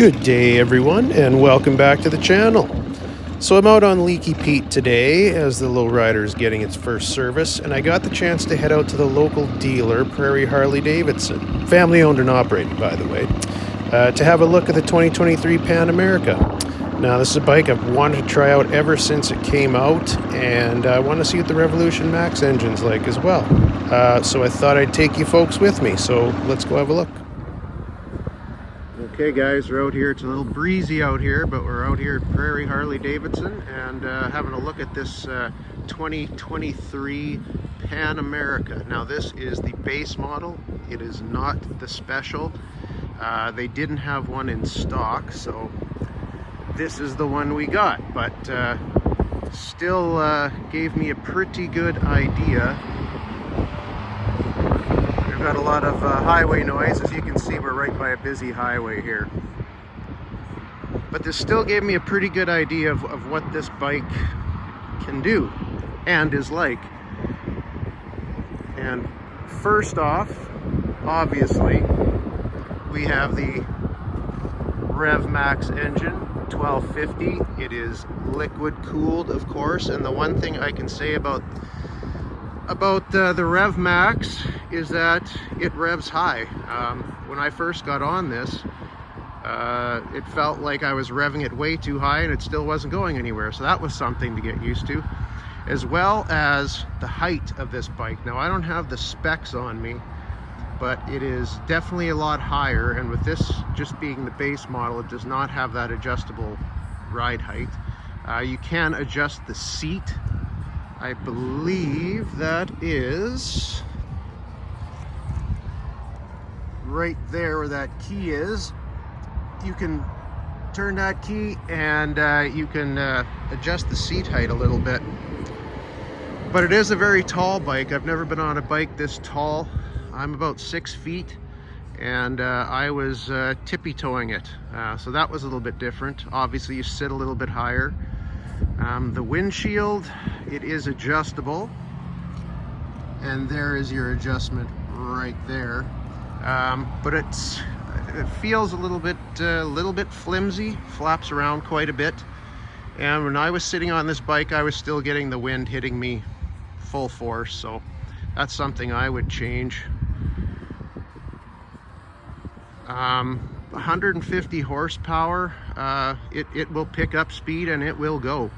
Good day everyone and welcome back to the channel. So I'm out on Leaky Pete today as the lowrider is getting its first service, and I got the chance to head out to the local dealer, Prairie Harley Davidson, family owned and operated by the way, to have a look at the 2023 Pan America. Now this is a bike I've wanted to try out ever since it came out, and I want to see what the Revolution Max engine's like as well. So I thought I'd take you folks with me, so let's go have a look. Okay guys, we're out here. It's a little breezy out here, but we're out here at Prairie Harley Davidson and having a look at this 2023 Pan America. Now this is the base model. It is not the special. They didn't have one in stock, so this is the one we got, but still gave me a pretty good idea. Got a lot of highway noise. As you can see, we're right by a busy highway here, but this still gave me a pretty good idea of what this bike can do and is like. And first off, obviously we have the Rev Max engine 1250. It is liquid cooled, of course, and the one thing I can say about the Rev Max is that it revs high. When I first got on this, it felt like I was revving it way too high and it still wasn't going anywhere, so that was something to get used to, as well as the height of this bike. Now I don't have the specs on me, but it is definitely a lot higher, and with this just being the base model, it does not have that adjustable ride height. You can adjust the seat. I believe that is right there where that key is. You can turn that key and you can adjust the seat height a little bit. But it is a very tall bike. I've never been on a bike this tall. I'm about 6 feet, and I was tippy-toeing it. So that was a little bit different. Obviously you sit a little bit higher. The windshield, it is adjustable, and there is your adjustment right there. But it feels a little bit flimsy, flaps around quite a bit. And when I was sitting on this bike, I was still getting the wind hitting me full force, so that's something I would change. 150 horsepower, it will pick up speed and it will go.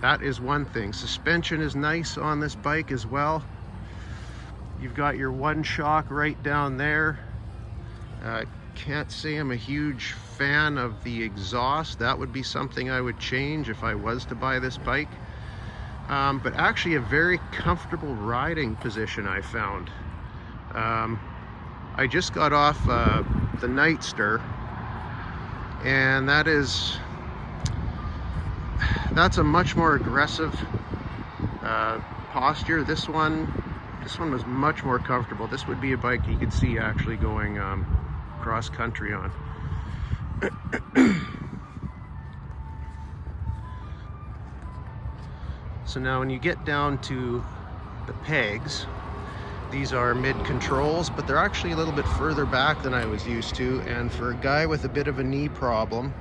That is one thing. Suspension is nice on this bike as well. You've got your one shock right down there. Can't say I'm a huge fan of the exhaust. That would be something I would change if I was to buy this bike. But actually a very comfortable riding position I found. I just got off the Nightster, and that's a much more aggressive posture. This one was much more comfortable. This would be a bike you could see actually going cross country on. So now when you get down to the pegs, these are mid controls, but they're actually a little bit further back than I was used to, and for a guy with a bit of a knee problem,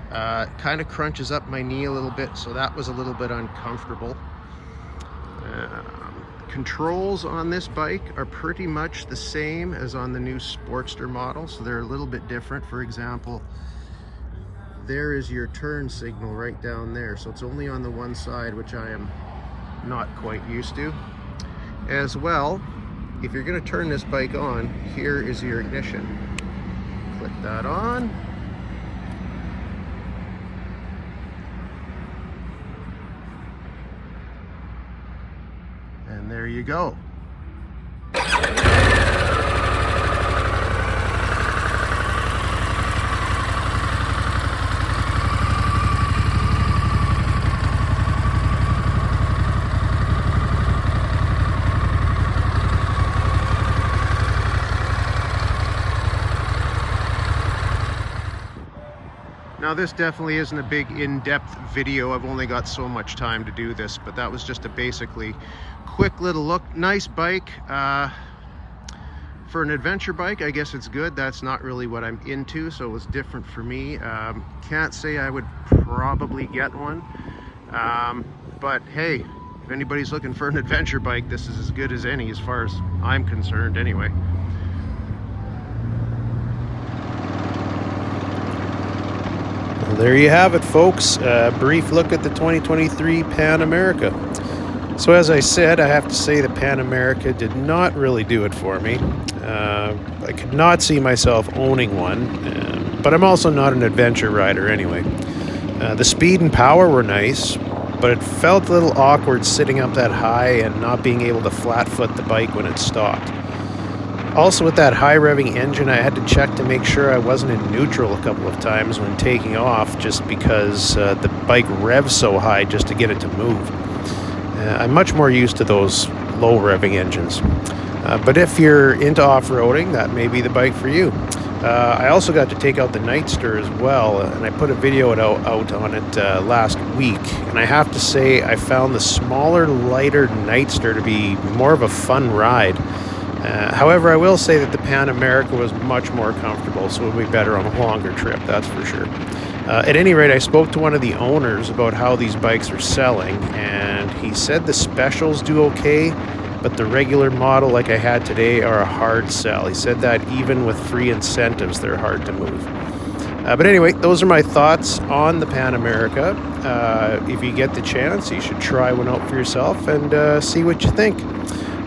kind of crunches up my knee a little bit, so that was a little bit uncomfortable. Controls on this bike are pretty much the same as on the new Sportster model, so they're a little bit different. For example, there is your turn signal right down there, so it's only on the one side, which I am not quite used to. As well, if you're going to turn this bike on, here is your ignition. Click that on. And there you go. Now this definitely isn't a big in-depth video. I've only got so much time to do this, but that was just a basically quick little look. Nice bike. For an adventure bike, I guess it's good. That's not really what I'm into, so it was different for me. Can't say I would probably get one, but hey, if anybody's looking for an adventure bike, this is as good as any, as far as I'm concerned anyway. Well, there you have it, folks. A brief look at the 2023 Pan America. So as I said, I have to say the Pan America did not really do it for me. I could not see myself owning one, but I'm also not an adventure rider anyway. The speed and power were nice, but it felt a little awkward sitting up that high and not being able to flat foot the bike when it stopped. Also, with that high revving engine, I had to check to make sure I wasn't in neutral a couple of times when taking off, just because the bike revs so high just to get it to move. I'm much more used to those low revving engines. But if you're into off-roading, that may be the bike for you. I also got to take out the Nightster as well, and I put a video out on it last week. And I have to say, I found the smaller, lighter Nightster to be more of a fun ride. However, I will say that the Pan America was much more comfortable, so it would be better on a longer trip, that's for sure. At any rate, I spoke to one of the owners about how these bikes are selling, and he said the specials do okay, but the regular model like I had today are a hard sell. He said that even with free incentives, they're hard to move. But anyway, those are my thoughts on the Pan America. If you get the chance, you should try one out for yourself and see what you think.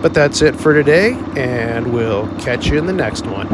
But that's it for today, and we'll catch you in the next one.